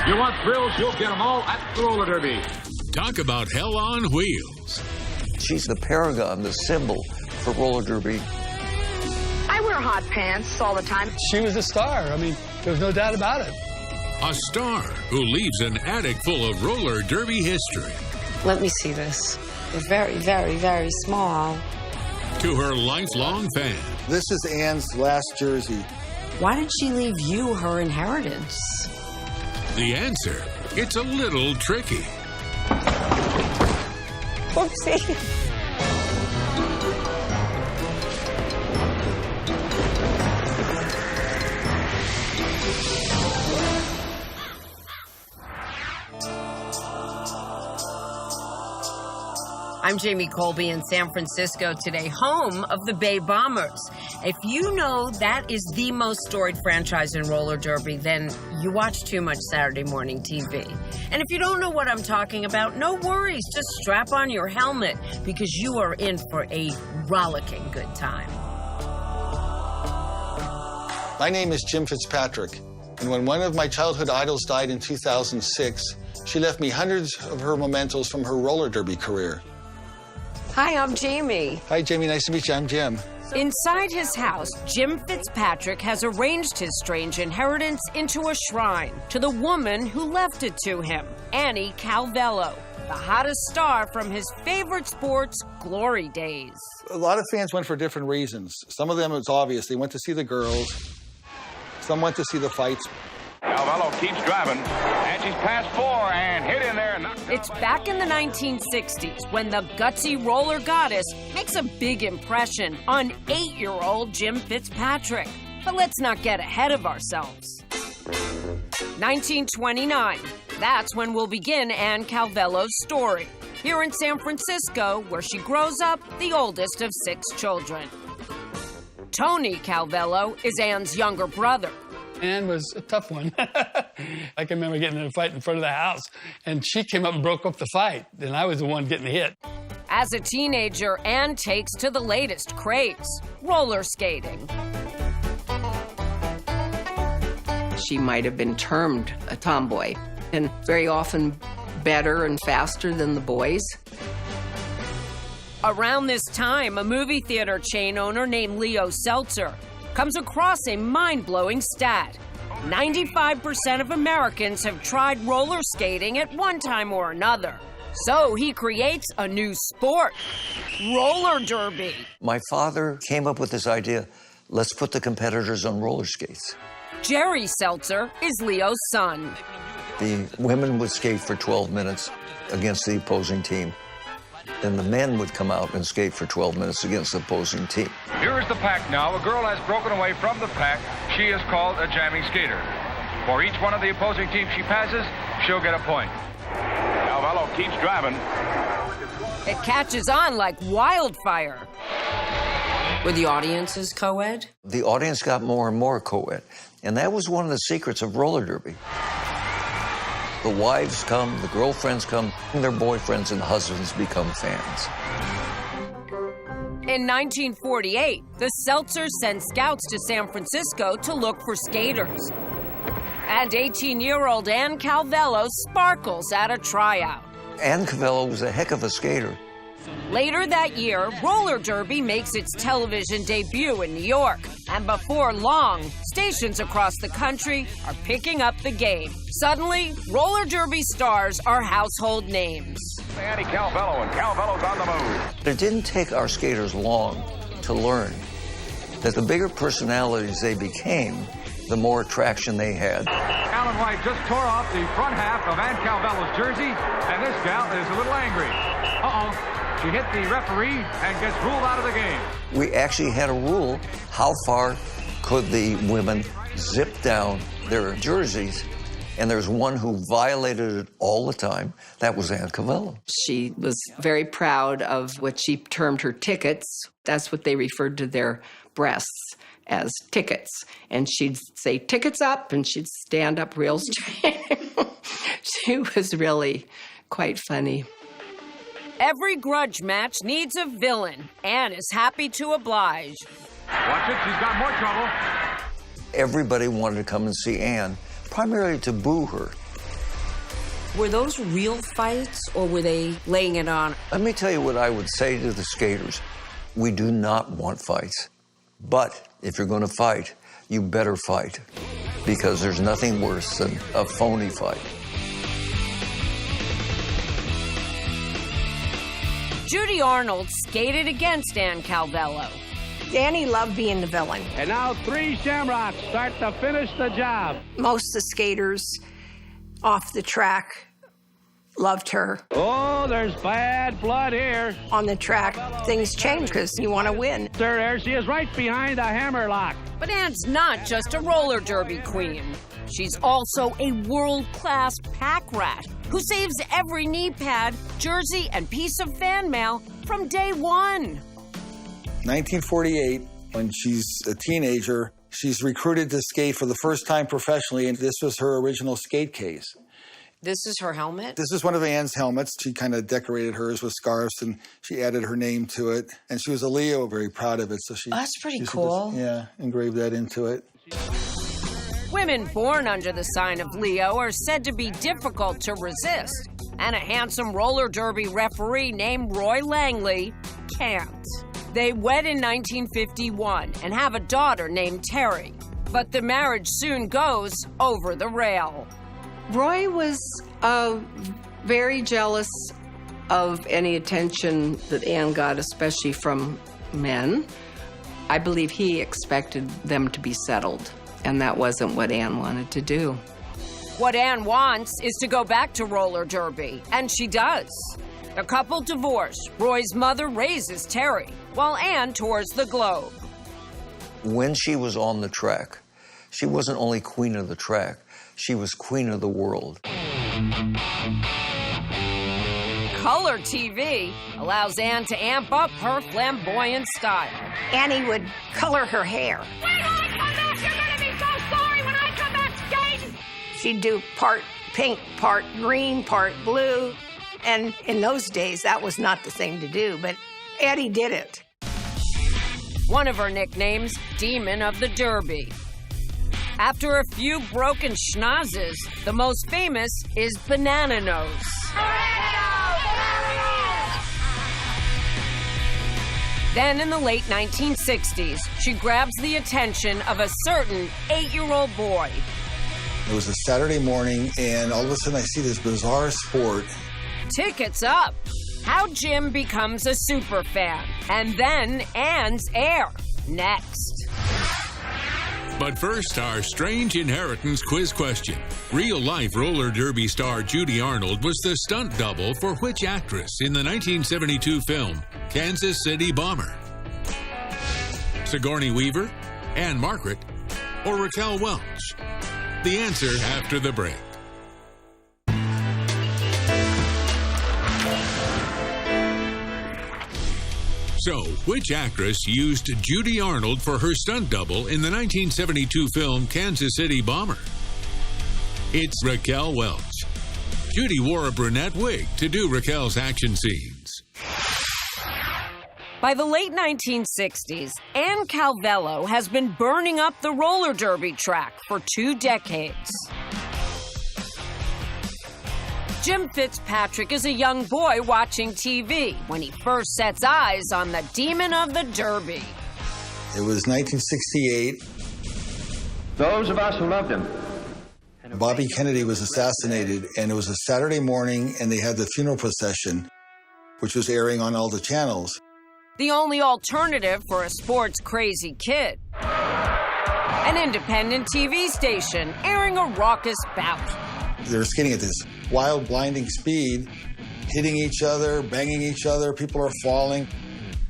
You want thrills, you'll get them all at the roller derby. Talk about hell on wheels. She's the paragon, the symbol for roller derby. I wear hot pants all the time. She was a star. I mean, there's no doubt about it. A star who leaves an attic full of roller derby history. Let me see this. They're very, very, very small. To her lifelong fan. This is Ann's last jersey. Why did she leave you her inheritance? The answer, it's a little tricky. Oopsie. I'm Jamie Colby in San Francisco today, home of the Bay Bombers. If you know that is the most storied franchise in roller derby, then you watch too much Saturday morning TV. And if you don't know what I'm talking about, no worries. Just strap on your helmet because you are in for a rollicking good time. My name is Jim Fitzpatrick, and when one of my childhood idols died in 2006, she left me hundreds of her mementos from her roller derby career. Hi, I'm Jamie. Hi, Jamie. Nice to meet you. I'm Jim. Inside his house, Jim Fitzpatrick has arranged his strange inheritance into a shrine to the woman who left it to him, Annie Calvello, the hottest star from his favorite sport's glory days. A lot of fans went for different reasons. Some of them, it's obvious. They went to see the girls. Some went to see the fights. Calvello keeps driving, and she's past 4 and hit in there. It's back in the 1960s when the gutsy roller goddess makes a big impression on 8-year-old Jim Fitzpatrick. But let's not get ahead of ourselves. 1929. That's when we'll begin Ann Calvello's story. Here in San Francisco, where she grows up, the oldest of 6 children. Tony Calvello is Ann's younger brother. Ann was a tough one. I can remember getting in a fight in front of the house, and she came up and broke up the fight, and I was the one getting hit. As a teenager, Ann takes to the latest craze, roller skating. She might have been termed a tomboy, and very often better and faster than the boys. Around this time, a movie theater chain owner named Leo Seltzer comes across a mind-blowing stat. 95% of Americans have tried roller skating at one time or another. So he creates a new sport, roller derby. My father came up with this idea, let's put the competitors on roller skates. Jerry Seltzer is Leo's son. The women would skate for 12 minutes against the opposing team. Then the men would come out and skate for 12 minutes against the opposing team. Here's the pack now. A girl has broken away from the pack. She is called a jamming skater. For each one of the opposing teams she passes, she'll get a point. Calvello keeps driving. It catches on like wildfire. Were the audiences co-ed? The audience got more and more co-ed, and that was one of the secrets of roller derby. The wives come, the girlfriends come, and their boyfriends and husbands become fans. In 1948, the Seltzers sent scouts to San Francisco to look for skaters. And 18-year-old Ann Calvello sparkles at a tryout. Ann Calvello was a heck of a skater. Later that year, roller derby makes its television debut in New York. And before long, stations across the country are picking up the game. Suddenly, roller derby stars are household names. Annie Calvello, and Calvello's on the move. It didn't take our skaters long to learn that the bigger personalities they became, the more attraction they had. Alan White just tore off the front half of Ann Calvello's jersey, and this gal is a little angry. Uh-oh. She hit the referee and gets ruled out of the game. We actually had a rule, how far could the women zip down their jerseys, and there's one who violated it all the time. That was Ann Calvello. She was very proud of what she termed her tickets. That's what they referred to their breasts as, tickets. And she'd say, tickets up, and she'd stand up real straight. She was really quite funny. Every grudge match needs a villain. Ann is happy to oblige. Watch it, she's got more trouble. Everybody wanted to come and see Ann, primarily to boo her. Were those real fights, or were they laying it on? Let me tell you what I would say to the skaters. We do not want fights. But if you're going to fight, you better fight. Because there's nothing worse than a phony fight. Judy Arnold skated against Ann Calvello. Danny loved being the villain. And now 3 Shamrocks start to finish the job. Most of the skaters off the track loved her. Oh, there's bad blood here. On the track, things change because you want to win. There she is right behind the hammerlock. But Ann's not just a roller derby queen. She's also a world-class pack rat who saves every knee pad, jersey, and piece of fan mail from day one. 1948, when she's a teenager, she's recruited to skate for the first time professionally, and this was her original skate case. This is her helmet? This is one of Ann's helmets. She kind of decorated hers with scarves, and she added her name to it. And she was a Leo, very proud of it. So she. Oh, that's pretty cool. Engraved that into it. Women born under the sign of Leo are said to be difficult to resist, and a handsome roller derby referee named Roy Langley can't. They wed in 1951 and have a daughter named Terry, but the marriage soon goes over the rail. Roy was very jealous of any attention that Ann got, especially from men. I believe he expected them to be settled, and that wasn't what Ann wanted to do. What Ann wants is to go back to roller derby, and she does. The couple divorce. Roy's mother raises Terry, while Ann tours the globe. When she was on the track, she wasn't only queen of the track, she was queen of the world. Color TV allows Ann to amp up her flamboyant style. Annie would color her hair. When I come back, you're going to be so sorry when I come back skating. She'd do part pink, part green, part blue. And in those days, that was not the thing to do, but Eddie did it. One of her nicknames, Demon of the Derby. After a few broken schnozzes, the most famous is Banana Nose. Then in the late 1960s, she grabs the attention of a certain 8-year-old boy. It was a Saturday morning, and all of a sudden I see this bizarre sport. Tickets Up. How Jim becomes a super fan. And then Ann's heir. Next. But first, our strange inheritance quiz question. Real-life roller derby star Judy Arnold was the stunt double for which actress in the 1972 film Kansas City Bomber? Sigourney Weaver, Anne Margaret, or Raquel Welch? The answer after the break. So, which actress used Judy Arnold for her stunt double in the 1972 film Kansas City Bomber? It's Raquel Welch. Judy wore a brunette wig to do Raquel's action scenes. By the late 1960s, Ann Calvello has been burning up the roller derby track for 2 decades. Jim Fitzpatrick is a young boy watching TV when he first sets eyes on the Demon of the Derby. It was 1968. Those of us who loved him. Bobby Kennedy was assassinated, and it was a Saturday morning, and they had the funeral procession, which was airing on all the channels. The only alternative for a sports-crazy kid. An independent TV station airing a raucous bout. They were skating at this wild, blinding speed, hitting each other, banging each other. People are falling.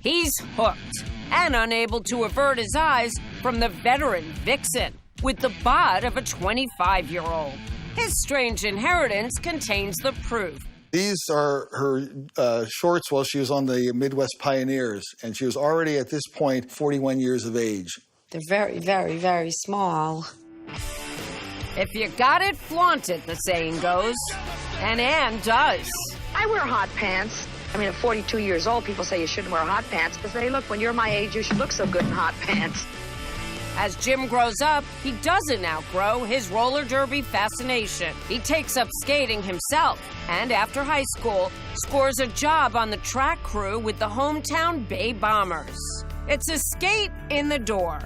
He's hooked and unable to avert his eyes from the veteran Vixen with the bod of a 25-year-old. His strange inheritance contains the proof. These are her shorts while she was on the Midwest Pioneers, and she was already at this point 41 years of age. They're very, very, very small. If you got it, flaunt it, the saying goes. And Ann does. I wear hot pants. I mean, at 42 years old, people say you shouldn't wear hot pants because they look, when you're my age, you should look so good in hot pants. As Jim grows up, he doesn't outgrow his roller derby fascination. He takes up skating himself, and after high school, scores a job on the track crew with the hometown Bay Bombers. It's a skate in the door.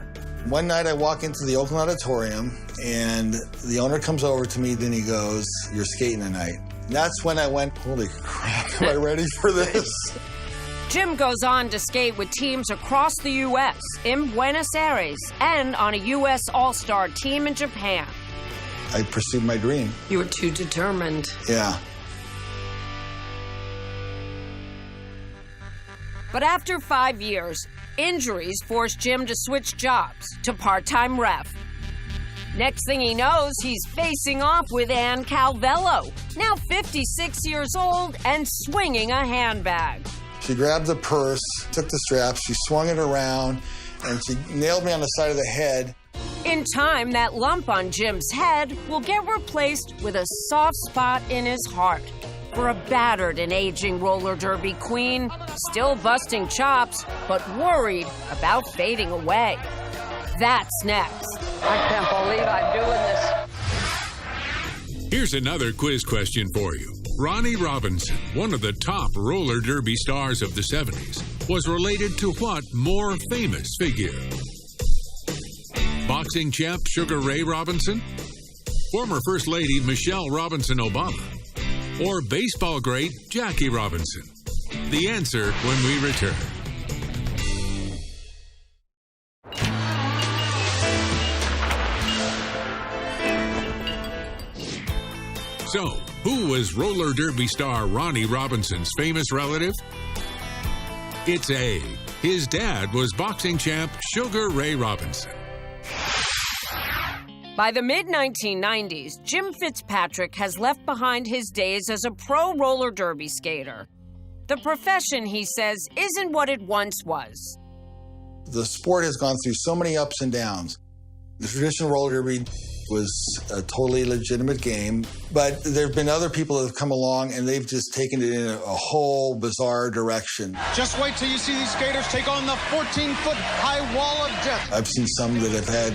One night I walk into the Oakland Auditorium, and the owner comes over to me, then he goes, "You're skating tonight." And that's when I went, holy crap, am I ready for this? Jim goes on to skate with teams across the U.S., in Buenos Aires, and on a U.S. All-Star team in Japan. I pursued my dream. You were too determined. Yeah. But after 5 years, injuries forced Jim to switch jobs to part-time ref. Next thing he knows, he's facing off with Ann Calvello, now 56 years old and swinging a handbag. She grabbed the purse, took the straps, she swung it around, and she nailed me on the side of the head. In time, that lump on Jim's head will get replaced with a soft spot in his heart for a battered and aging roller derby queen, still busting chops, but worried about fading away. That's next. I can't believe I'm doing this. Here's another quiz question for you. Ronnie Robinson, one of the top roller derby stars of the 70s, was related to what more famous figure? Boxing champ Sugar Ray Robinson? Former First Lady Michelle Robinson Obama? Or baseball great Jackie Robinson? The answer when we return. So, who was roller derby star Ronnie Robinson's famous relative? It's A. His dad was boxing champ Sugar Ray Robinson. By the mid-1990s, Jim Fitzpatrick has left behind his days as a pro roller derby skater. The profession, he says, isn't what it once was. The sport has gone through so many ups and downs. The traditional roller derby was a totally legitimate game, but there have been other people that have come along and they've just taken it in a whole bizarre direction. Just wait till you see these skaters take on the 14-foot-high wall of death. I've seen some that have had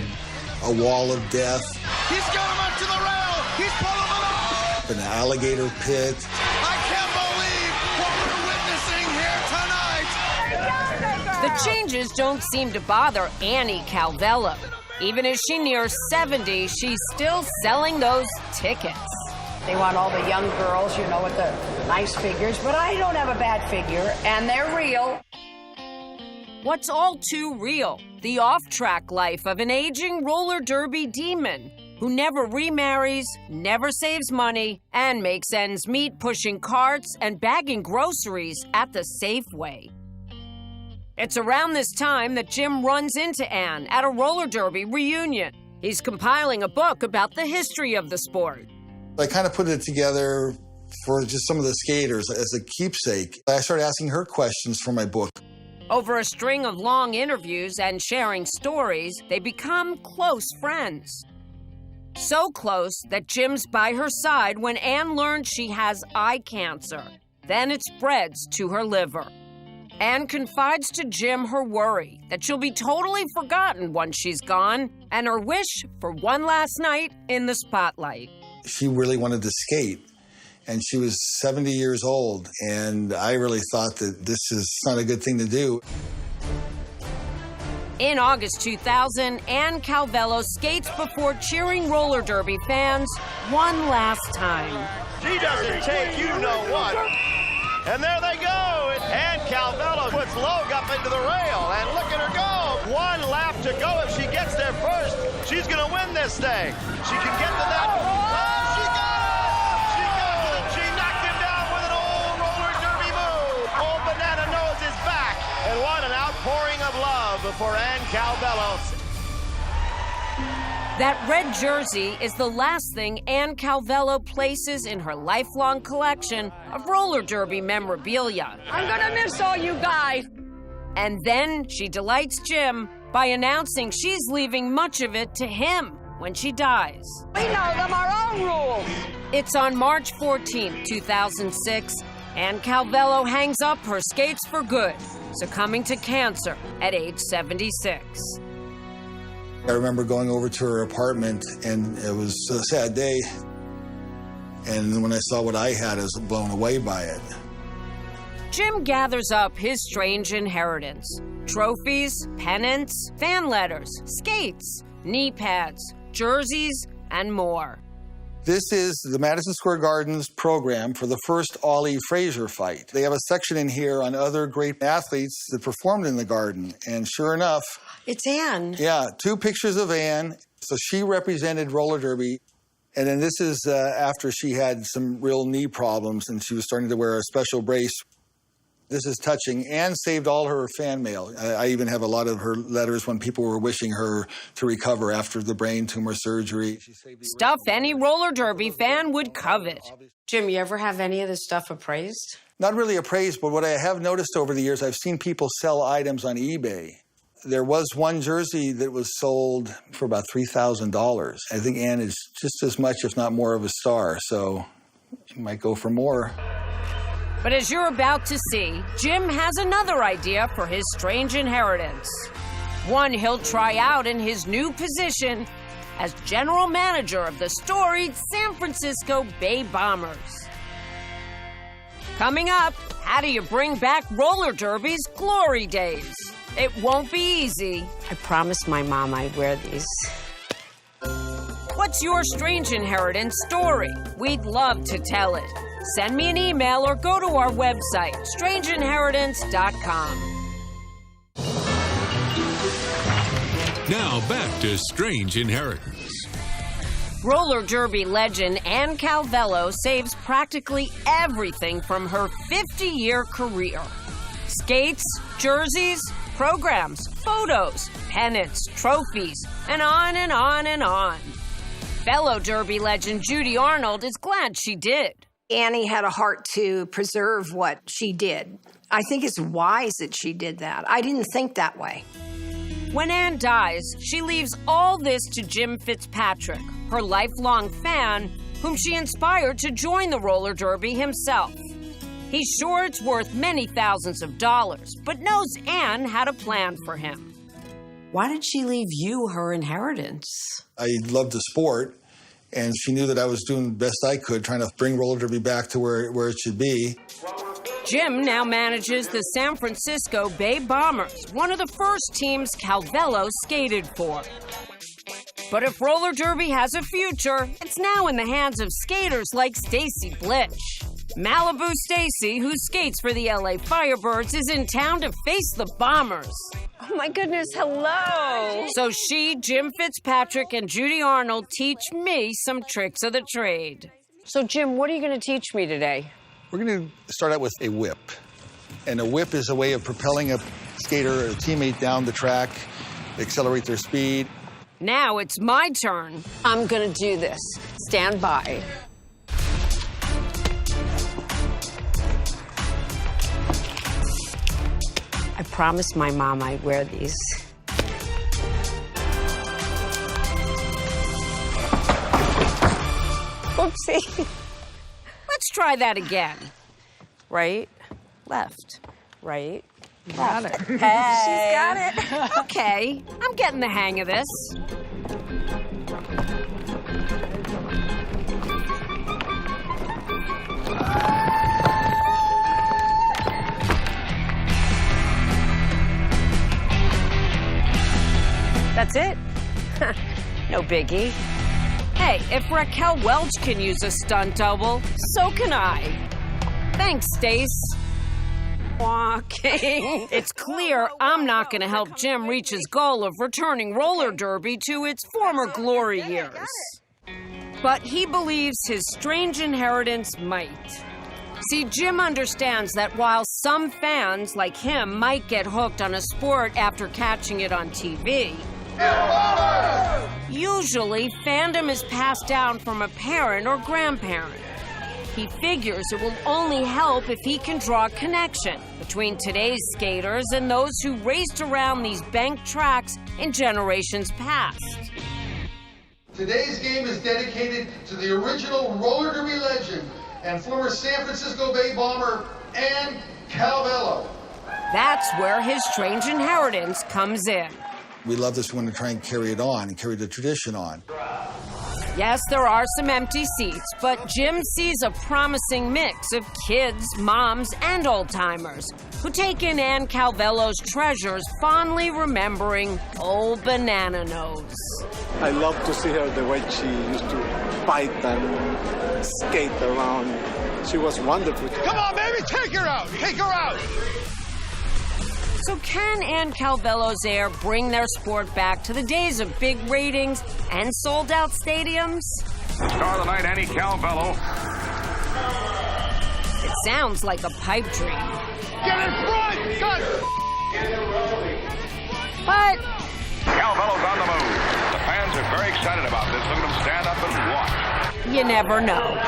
a wall of death. He's got him up to the rail. He's pulling him up. An alligator pit. I can't believe what we're witnessing here tonight. The changes don't seem to bother Annie Calvello. Even as she nears 70, she's still selling those tickets. They want all the young girls, you know, with the nice figures, but I don't have a bad figure, and they're real. What's all too real? The off-track life of an aging roller derby demon who never remarries, never saves money, and makes ends meet pushing carts and bagging groceries at the Safeway. It's around this time that Jim runs into Ann at a roller derby reunion. He's compiling a book about the history of the sport. I kind of put it together for just some of the skaters as a keepsake. I started asking her questions for my book. Over a string of long interviews and sharing stories, they become close friends. So close that Jim's by her side when Ann learns she has eye cancer. Then it spreads to her liver. Ann confides to Jim her worry that she'll be totally forgotten once she's gone, and her wish for one last night in the spotlight. She really wanted to skate, and she was 70 years old, and I really thought that this is not a good thing to do. In August 2000, Ann Calvello skates before cheering roller derby fans one last time. She doesn't take you-know-what. And there they go. Ann Calvello puts Logue up into the rail. And look at her go. One lap to go. If she gets there first, she's going to win this thing. She can get to that. Oh, she got it! She got it. She knocked him down with an old roller derby move. Old Banana Nose is back. And what an outpouring of love for Ann Calvello. That red jersey is the last thing Ann Calvello places in her lifelong collection of roller derby memorabilia. I'm gonna miss all you guys. And then she delights Jim by announcing she's leaving much of it to him when she dies. We know them our own rules. It's on March 14, 2006, Ann Calvello hangs up her skates for good, succumbing to cancer at age 76. I remember going over to her apartment, and it was a sad day. And when I saw what I had, I was blown away by it. Jim gathers up his strange inheritance. Trophies, pennants, fan letters, skates, knee pads, jerseys, and more. This is the Madison Square Garden's program for the first Ollie Frazier fight. They have a section in here on other great athletes that performed in the Garden. And sure enough... It's Ann. Yeah, 2 pictures of Ann. So she represented roller derby. And then this is after she had some real knee problems and she was starting to wear a special brace. This is touching. Ann saved all her fan mail. I even have a lot of her letters when people were wishing her to recover after the brain tumor surgery. Stuff any roller derby fan would covet. Jim, you ever have any of this stuff appraised? Not really appraised, but what I have noticed over the years, I've seen people sell items on eBay. There was one jersey that was sold for about $3,000. I think Ann is just as much, if not more, of a star, so you might go for more. But as you're about to see, Jim has another idea for his strange inheritance. One he'll try out in his new position as general manager of the storied San Francisco Bay Bombers. Coming up, how do you bring back roller derby's glory days? It won't be easy. I promised my mom I'd wear these. What's your strange inheritance story? We'd love to tell it. Send me an email or go to our website, strangeinheritance.com. Now back to Strange Inheritance. Roller derby legend Ann Calvello saves practically everything from her 50-year career. Skates, jerseys, programs, photos, pennants, trophies, and on and on and on. Fellow derby legend Judy Arnold is glad she did. Annie had a heart to preserve what she did. I think it's wise that she did that. I didn't think that way. When Ann dies, she leaves all this to Jim Fitzpatrick, her lifelong fan, whom she inspired to join the roller derby himself. He's sure it's worth many thousands of dollars, but knows Ann had a plan for him. Why did she leave you her inheritance? I loved the sport. And she knew that I was doing the best I could, trying to bring roller derby back to where it should be. Jim now manages the San Francisco Bay Bombers, one of the first teams Calvello skated for. But if roller derby has a future, it's now in the hands of skaters like Stacy Blitch. Malibu Stacy, who skates for the LA Firebirds, is in town to face the Bombers. Oh my goodness, hello! So she, Jim Fitzpatrick, and Judy Arnold teach me some tricks of the trade. So Jim, what are you going to teach me today? We're going to start out with a whip. And a whip is a way of propelling a skater or a teammate down the track, accelerate their speed. Now it's my turn. I'm going to do this. Stand by. I promised my mom I'd wear these. Oopsie. Let's try that again. Right, left, right, Got left. it. Hey. She's got it. Okay, I'm getting the hang of this. That's it? No biggie. Hey, if Raquel Welch can use a stunt double, so can I. Thanks, Stace. Walking. It's clear I'm not going to help Jim reach his goal of returning roller derby to its former glory years. But he believes his strange inheritance might. See, Jim understands that while some fans like him might get hooked on a sport after catching it on TV, usually fandom is passed down from a parent or grandparent. He figures it will only help if he can draw a connection between today's skaters and those who raced around these banked tracks in generations past. Today's game is dedicated to the original roller derby legend and former San Francisco Bay Bomber, Ann Calvello. That's where his strange inheritance comes in. We love this. We want to try and carry it on and carry the tradition on. Yes, there are some empty seats, but Jim sees a promising mix of kids, moms, and old-timers who take in Ann Calvello's treasures, fondly remembering old Banana Nose. I love to see her the way she used to fight and skate around. She was wonderful. Come on, baby, take her out! Take her out! So can Ann Calvello's heir bring their sport back to the days of big ratings and sold-out stadiums? Star of the night, Annie Calvello. It sounds like a pipe dream. Get in front! Good! But Calvello's on the move. The fans are very excited about this. Look at them stand up and watch. you never know.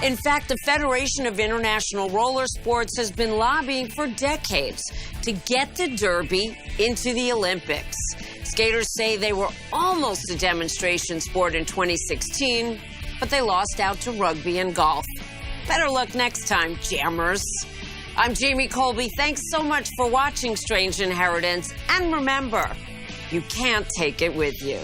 In fact, the Federation of International Roller Sports has been lobbying for decades to get the Derby into the Olympics. Skaters say they were almost a demonstration sport in 2016, but they lost out to rugby and golf. Better luck next time, jammers. I'm Jamie Colby. Thanks so much for watching Strange Inheritance. And remember, you can't take it with you.